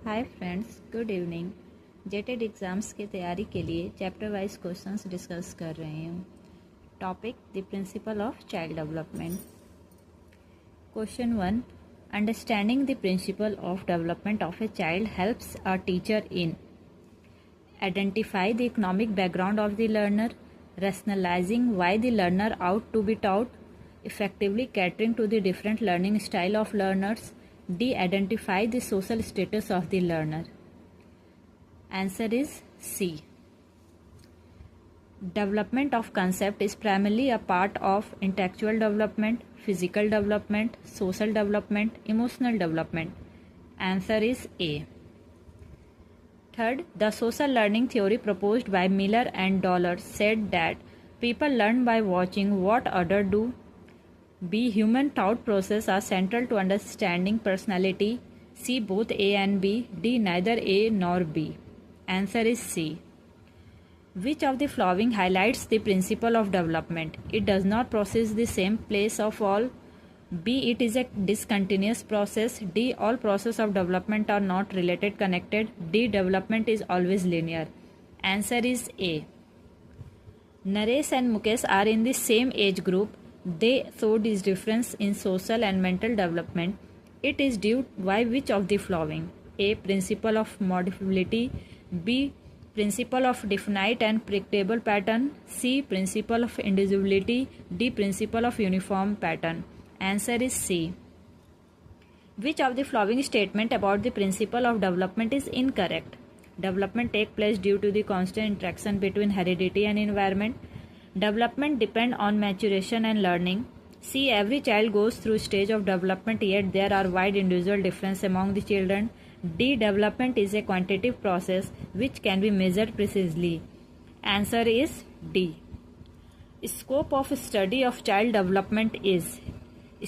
हाय friends, good evening. जेटेड exams की तैयारी के लिए चैप्टर वाइज क्वेश्चंस डिस्कस कर रही हूँ। Topic the principle of child development. Question 1, understanding the principle of development of a child helps a teacher in identify the economic background of the learner, rationalizing why the learner ought to be taught, effectively catering to the different learning style of learners, D. Identify the social status of the learner. Answer is C. Development of concept is primarily a part of intellectual development, physical development, social development, emotional development. Answer is A. Third, the social learning theory proposed by Miller and Dollar said that people learn by watching what others do. B. Human thought process are central to understanding personality. C. Both A and B. D. Neither A nor B. Answer is C. Which of the following highlights the principle of development? It does not process the same place of all. B. It is a discontinuous process. D. All process of development are not related connected. D. Development is always linear. Answer is A. Naresh and Mukesh are in the same age group. They saw this difference in social and mental development. It is due by which of the following? A. Principle of modifiability. B. Principle of definite and predictable pattern. C. Principle of indivisibility. D. Principle of uniform pattern. Answer is C. Which of the following statement about the principle of development is incorrect? Development takes place due to the constant interaction between heredity and environment. Development depends on maturation and learning. C. Every child goes through stage of development, yet there are wide individual differences among the children. D. Development is a quantitative process which can be measured precisely. Answer is D. Scope of study of child development is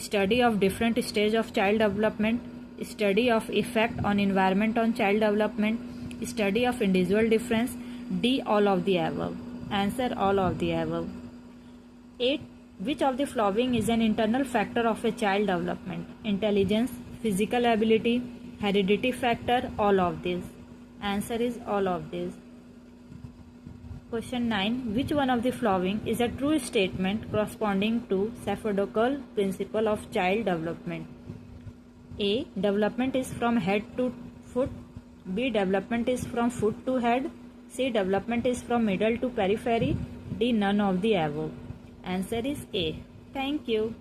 study of different stages of child development, study of effect on environment on child development, study of individual difference. D. All of the above. Answer all of the above. 8. Which of the following is an internal factor of a child development? Intelligence, physical ability, heredity factor, all of these. Answer is all of these. Question 9. Which one of the following is a true statement corresponding to Sappho-Dokal principle of child development? A. Development is from head to foot. B. Development is from foot to head. C. Development is from middle to periphery. D. None of the above. Answer is A. Thank you.